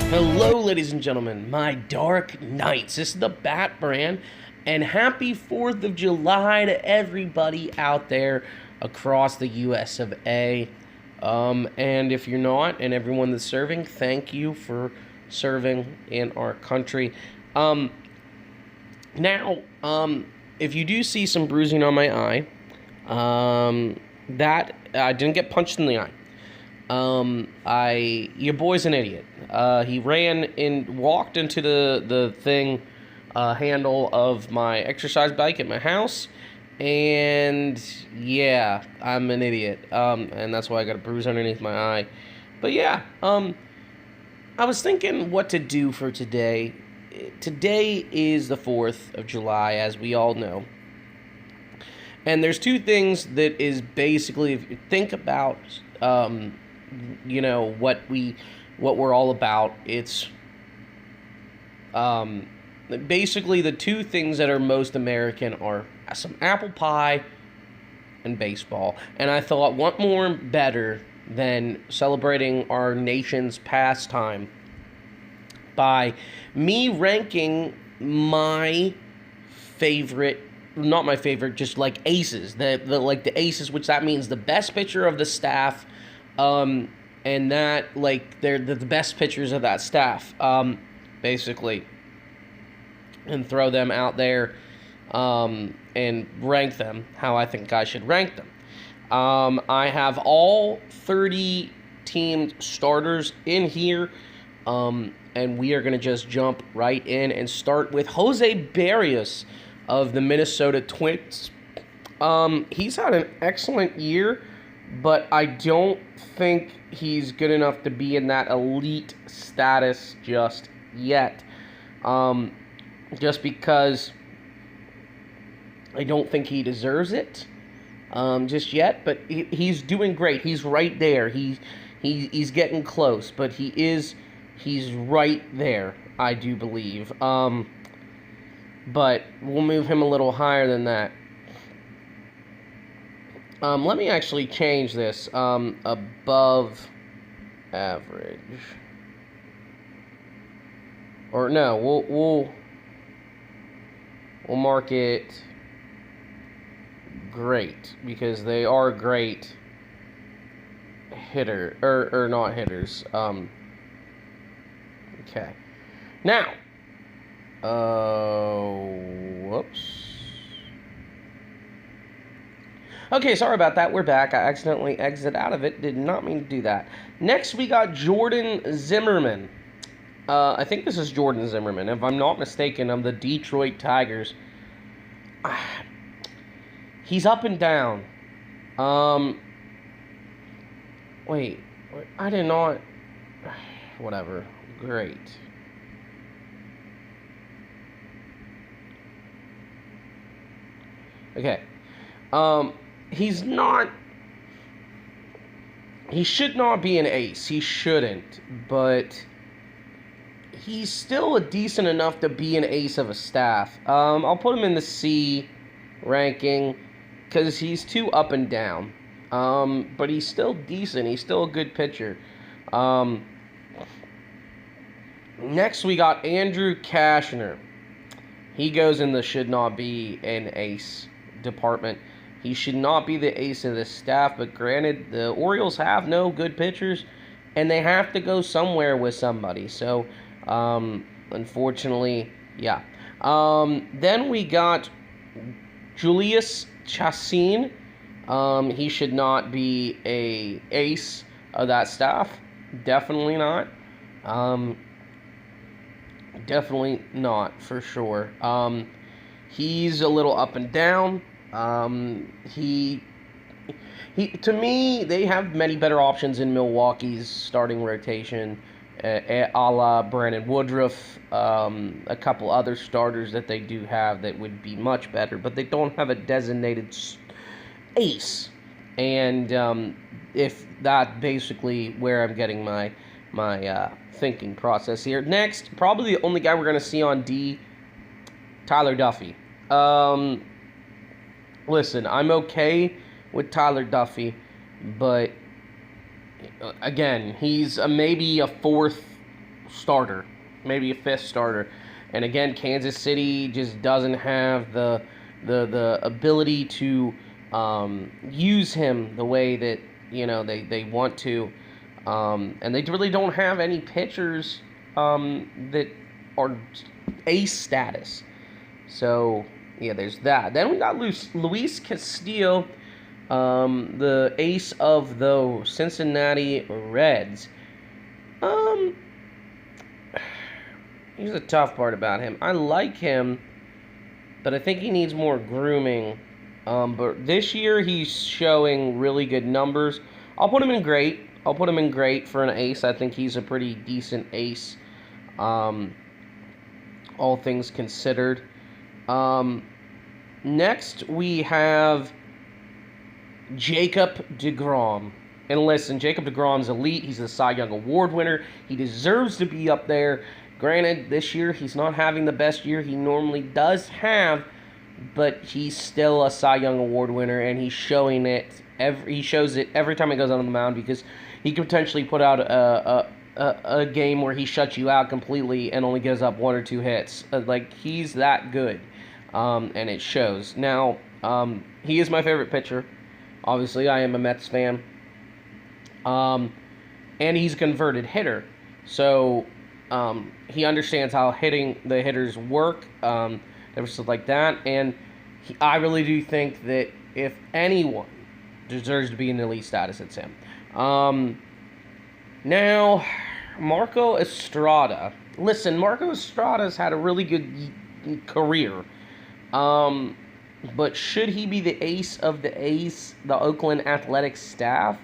Hello, ladies and gentlemen, my Dark Knights. This is the Bat Brand, and happy 4th of July to everybody out there across the US of A. And if you're not, and everyone that's serving, thank you for serving in our country. Now, if you do see some bruising on my eye, that I didn't get punched in the eye. Your boy's an idiot. He walked into the thing, handle of my exercise bike at my house, and yeah, I'm an idiot. And that's why I got a bruise underneath my eye. But yeah, I was thinking what to do for today. Today is the 4th of July, as we all know. And there's two things that is basically, if you think about, what we're all about. It's basically the two things that are most American are some apple pie and baseball. And I thought, what more better than celebrating our nation's pastime by me ranking my favorite, not my favorite, just like aces, the aces, which that means the best pitcher of the staff. And that, like, they're the best pitchers of that staff, basically, and throw them out there, and rank them how I think I should rank them. I have all 30 team starters in here, and we are going to just jump right in and start with Jose Barrios of the Minnesota Twins. He's had an excellent year, but I don't think he's good enough to be in that elite status just yet. Just because I don't think he deserves it just yet. But he's doing great. He's right there. He's getting close, but he's right there, I do believe. But we'll move him a little higher than that. Let me actually change this, above average, or no, we'll mark it great, because they are great hitter, or not hitters, okay, now, whoops. Okay, sorry about that. We're back. I accidentally exited out of it. Did not mean to do that. Next, we got Jordan Zimmerman. I think this is Jordan Zimmerman. If I'm not mistaken, of the Detroit Tigers. He's up and down. Wait. I did not... Whatever. Great. Okay. He should not be an ace. He shouldn't. But he's still decent enough to be an ace of a staff. I'll put him in the C ranking because he's too up and down. But he's still decent. He's still a good pitcher. Next, we got Andrew Cashner. He goes in the should not be an ace department. He should not be the ace of the staff, but granted, the Orioles have no good pitchers, and they have to go somewhere with somebody. So, unfortunately, yeah. Then we got Julius Chassin. He should not be a ace of that staff. Definitely not. Definitely not, for sure. He's a little up and down. To me, they have many better options in Milwaukee's starting rotation, a la Brandon Woodruff, a couple other starters that they do have that would be much better, but they don't have a designated ace, and if that basically where I'm getting my thinking process here. Next, probably the only guy we're going to see on D, Tyler Duffy. Listen, I'm okay with Tyler Duffy, but again, he's maybe a fourth starter, maybe a 5th starter. And again, Kansas City just doesn't have the ability to use him the way that they want to, and they really don't have any pitchers that are ace status. So yeah, there's that. Then we got Luis Castillo, the ace of the Cincinnati Reds. Here's the tough part about him. I like him, but I think he needs more grooming. But this year he's showing really good numbers. I'll put him in great. I'll put him in great for an ace. I think he's a pretty decent ace, all things considered. Next we have Jacob deGrom. And listen, Jacob deGrom's elite. He's a Cy Young Award winner. He deserves to be up there. Granted, this year he's not having the best year he normally does have, but he's still a Cy Young Award winner, and he's showing it. He shows it every time he goes on the mound, because he can potentially put out a game where he shuts you out completely and only gives up 1 or 2 hits. Like, he's that good, and it shows. Now, he is my favorite pitcher. Obviously, I am a Mets fan, and he's a converted hitter, so he understands how the hitters work, everything like that, and I really do think that if anyone deserves to be in elite status, it's him. Now, Marco Estrada. Listen, Marco Estrada's had a really good career, but should he be the ace of the Oakland Athletics staff?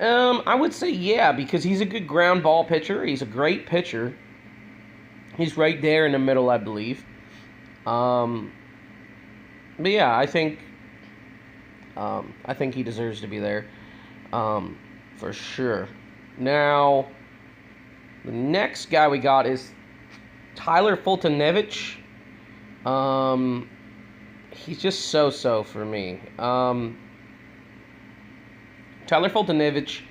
I would say yeah, because he's a good ground ball pitcher. He's a great pitcher. He's right there in the middle, I believe. But yeah, I think he deserves to be there, for sure. Now, the next guy we got is Tyler Fultonevich. He's just so for me. Tyler Fultonevich,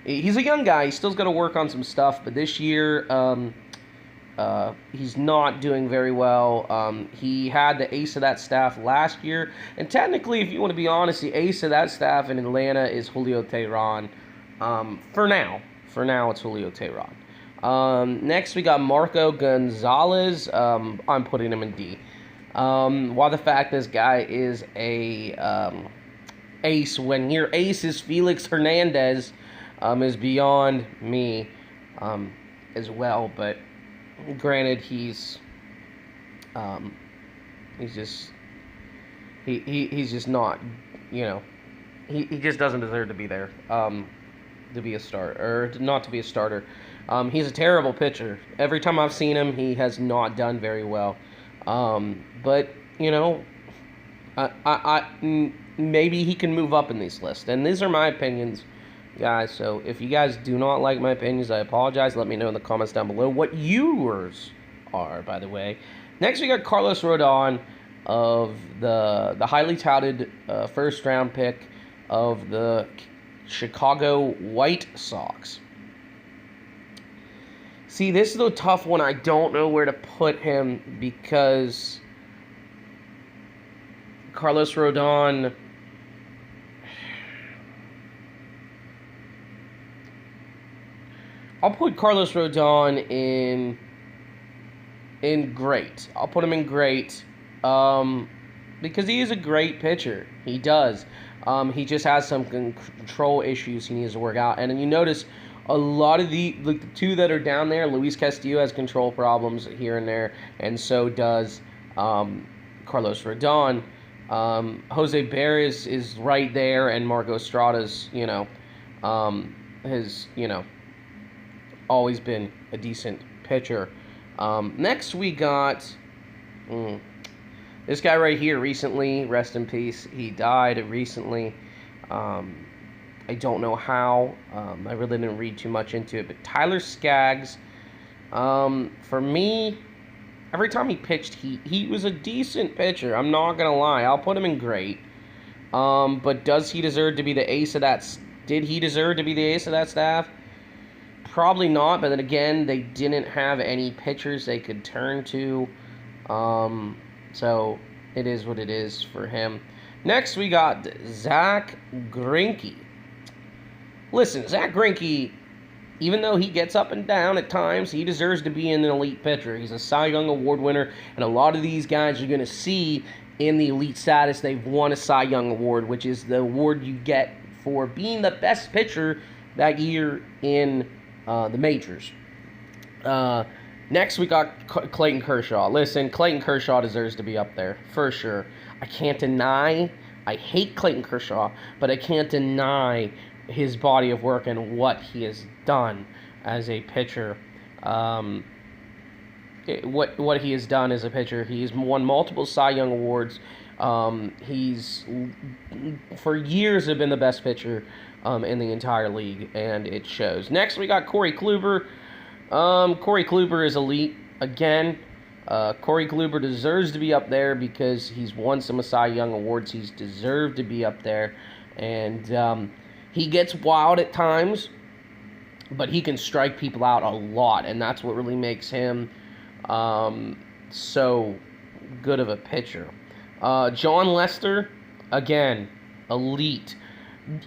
he's a young guy. He's still got to work on some stuff, but this year, he's not doing very well. He had the ace of that staff last year, and technically, if you want to be honest, the ace of that staff in Atlanta is Julio Teheran. For now, it's Julio Teheran. Next, we got Marco Gonzalez. I'm putting him in D. While the fact this guy is a ace, when your ace is Felix Hernandez, is beyond me as well. But granted, he's just not, he just doesn't deserve to be there, to be a starter, or not to be a starter. He's a terrible pitcher. Every time I've seen him, he has not done very well. But maybe he can move up in these lists. And these are my opinions, guys. So if you guys do not like my opinions, I apologize. Let me know in the comments down below what yours are, by the way. Next, we got Carlos Rodon, of the highly touted first-round pick of the Chicago White Sox. See, this is a tough one. I don't know where to put him, because Carlos Rodon, I'll put Carlos Rodon in great. I'll put him in great, because he is a great pitcher. He does. He just has some control issues he needs to work out. And then you notice a lot of the two that are down there, Luis Castillo has control problems here and there, and so does Carlos Rodon. Jose Barrios is right there, and Marco Estrada's, has, always been a decent pitcher. Next we got this guy right here recently, rest in peace. He died recently. I don't know how. I really didn't read too much into it, but Tyler Skaggs, for me, every time he pitched, he was a decent pitcher. I'm not going to lie. I'll put him in great. But does he deserve to be the ace of that? Did he deserve to be the ace of that staff? Probably not, but then again, they didn't have any pitchers they could turn to. So it is what it is for him. Next, we got Zack Greinke. Listen, Zack Greinke, even though he gets up and down at times, he deserves to be an elite pitcher. He's a Cy Young Award winner, and a lot of these guys you're going to see in the elite status, they've won a Cy Young Award, which is the award you get for being the best pitcher that year in the majors. Next, we got Clayton Kershaw. Listen, Clayton Kershaw deserves to be up there, for sure. I can't deny, I hate Clayton Kershaw, but I can't deny his body of work and what he has done as a pitcher. What he has done as a pitcher. He's won multiple Cy Young Awards. He's, for years, have been the best pitcher in the entire league, and it shows. Next, we got Corey Kluber. Corey Kluber is elite again. Corey Kluber deserves to be up there because he's won some Cy Young Awards. He's deserved to be up there, and he gets wild at times, but he can strike people out a lot, and that's what really makes him so good of a pitcher. Jon Lester, again, elite.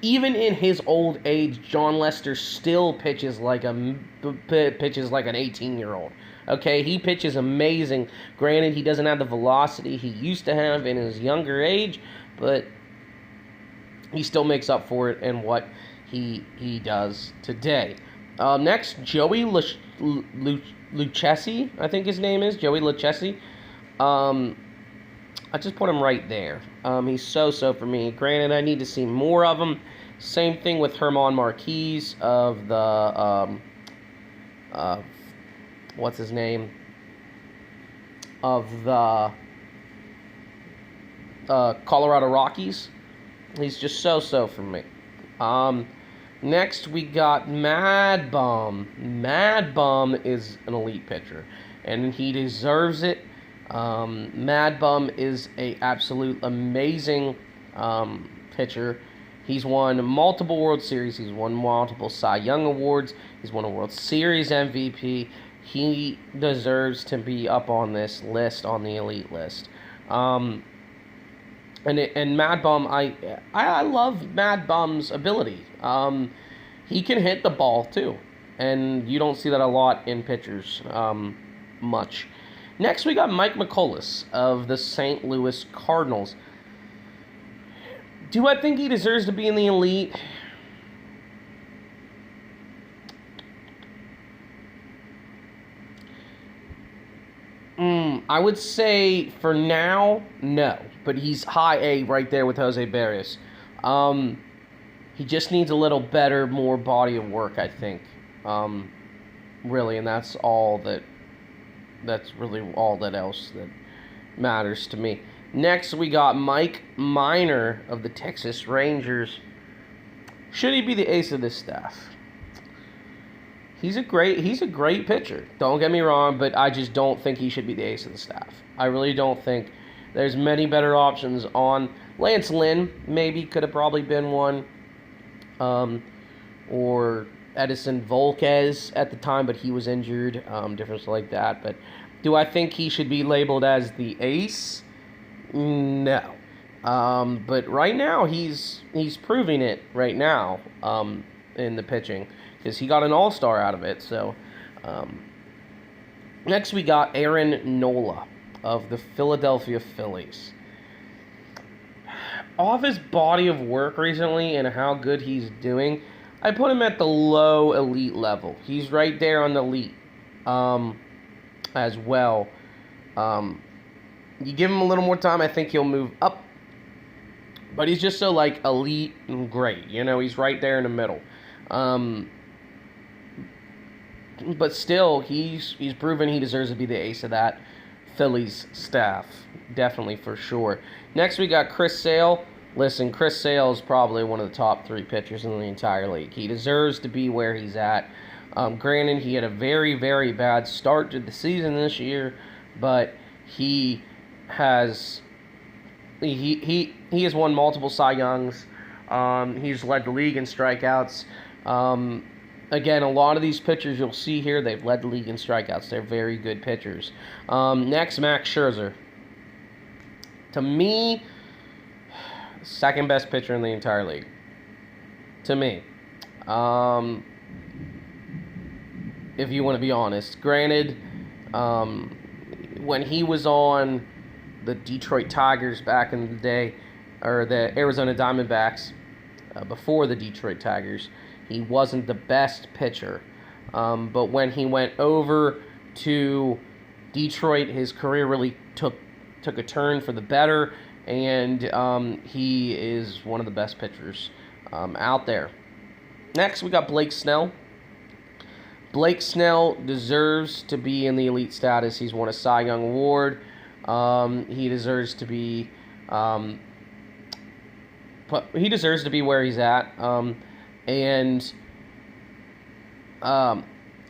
Even in his old age, Jon Lester still pitches like an 18-year-old. Okay, he pitches amazing. Granted, he doesn't have the velocity he used to have in his younger age, but he still makes up for it in what he does today. Next, Joey Lucchesi, I think his name is, Joey Lucchesi. I just put him right there. He's so for me. Granted, I need to see more of him. Same thing with Herman Marquez of the, what's his name? Of the Colorado Rockies. He's just so for me. Next, we got Mad Bum. Mad Bum is an elite pitcher, and he deserves it. Mad Bum is a absolute amazing pitcher. He's won multiple World Series. He's won multiple Cy Young Awards. He's won a World Series MVP. He deserves to be up on this list, on the elite list. And Mad Bum, I love Mad Bum's ability. He can hit the ball too, and you don't see that a lot in pitchers much. Next, we got Mike McCullough of the St. Louis Cardinals. Do I think he deserves to be in the elite? I would say for now, no. But he's high A right there with Jose Barrios. He just needs a little better, more body of work, I think. Really, and that's really all that else that matters to me. Next, we got Mike Minor of the Texas Rangers. Should he be the ace of this staff? He's a great pitcher. Don't get me wrong, but I just don't think he should be the ace of the staff. I really don't think. There's many better options on. Lance Lynn maybe could have probably been one. Or Edison Volquez at the time, but he was injured. Difference like that. But do I think he should be labeled as the ace? No. But right now, he's proving it right now in the pitching. Because he got an all-star out of it. So, next we got Aaron Nola of the Philadelphia Phillies. Off his body of work recently and how good he's doing, I put him at the low elite level. He's right there on the elite as well. You give him a little more time, I think he'll move up. But he's just so, elite and great. He's right there in the middle. But still, he's proven he deserves to be the ace of that Phillies staff. Definitely, for sure. Next, we got Chris Sale. Listen, Chris Sale is probably one of the top 3 pitchers in the entire league. He deserves to be where he's at. Granted, he had a very, very bad start to the season this year, but he has won multiple Cy Youngs. He's led the league in strikeouts. Again, a lot of these pitchers you'll see here, they've led the league in strikeouts. They're very good pitchers. Next, Max Scherzer. To me, second best pitcher in the entire league. To me. If you want to be honest. Granted, when he was on the Detroit Tigers back in the day, or the Arizona Diamondbacks, before the Detroit Tigers, he wasn't the best pitcher. But when he went over to Detroit, his career really took a turn for the better, and he is one of the best pitchers out there. Next, we got Blake Snell. Blake Snell deserves to be in the elite status. He's won a Cy Young Award. He deserves to be where he's at. And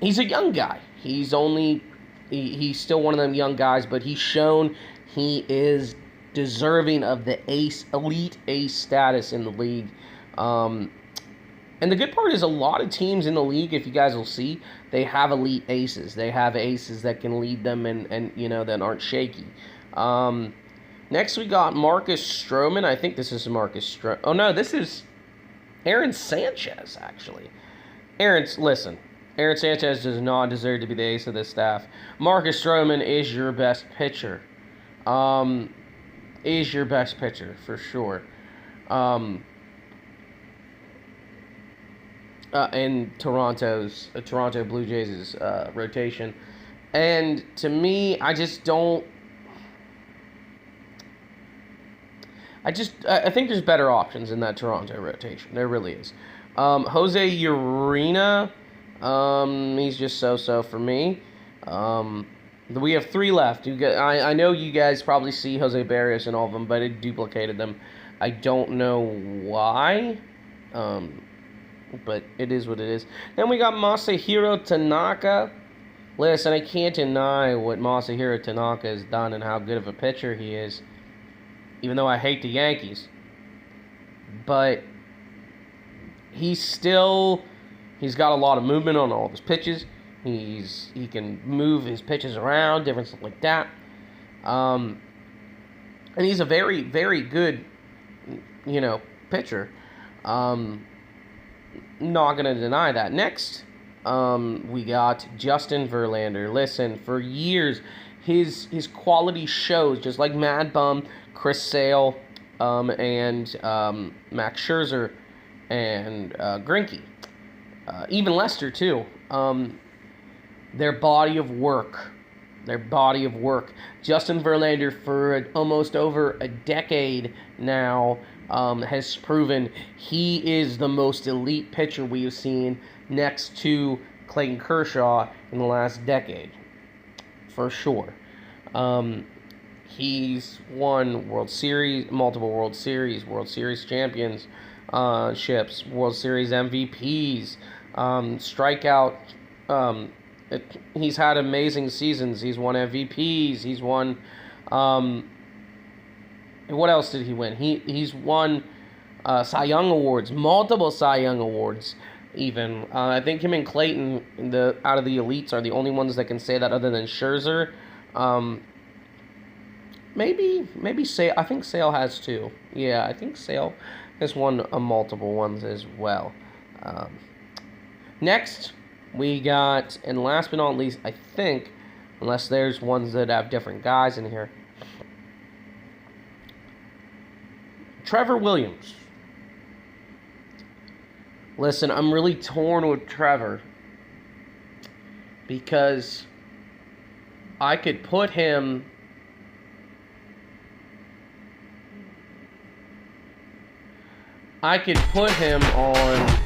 he's a young guy. He's still one of them young guys, but he's shown he is deserving of the elite ace status in the league. And the good part is a lot of teams in the league, if you guys will see, they have elite aces. They have aces that can lead them and that aren't shaky. Next, we got Marcus Stroman. I think this is Marcus Stroman. Oh, no, this is Aaron Sanchez, actually. Aaron Sanchez does not deserve to be the ace of this staff. Marcus Stroman is your best pitcher. Is your best pitcher, for sure. In Toronto Blue Jays' rotation. And to me, I think there's better options in that Toronto rotation. There really is. Jose Urena, he's just so-so for me. We have 3 left. I know you guys probably see Jose Barrios in all of them, but it duplicated them. I don't know why. But it is what it is. Then we got Masahiro Tanaka. Listen, I can't deny what Masahiro Tanaka has done and how good of a pitcher he is, even though I hate the Yankees. But he's got a lot of movement on all of his pitches. He can move his pitches around, different stuff like that. And he's a very, very good, pitcher. Not going to deny that. Next, we got Justin Verlander. Listen, for years, his quality shows, just like Mad Bum, Chris Sale, and Max Scherzer, and Greinke. Even Lester, too. Their body of work. Justin Verlander, for almost over a decade now, has proven he is the most elite pitcher we have seen next to Clayton Kershaw in the last decade, for sure. He's won World Series, multiple World Series championships, World Series MVPs, strikeout. He's had amazing seasons. He's won MVPs. He's won. What else did he win? He's won Cy Young Awards, multiple Cy Young Awards, even. I think him and Clayton, out of the elites, are the only ones that can say that other than Scherzer. Maybe Sale. I think Sale has too. Yeah, I think Sale has won multiple ones as well. Next, we got, and last but not least, I think, unless there's ones that have different guys in here, Trevor Williams. Listen, I'm really torn with Trevor because I could put him on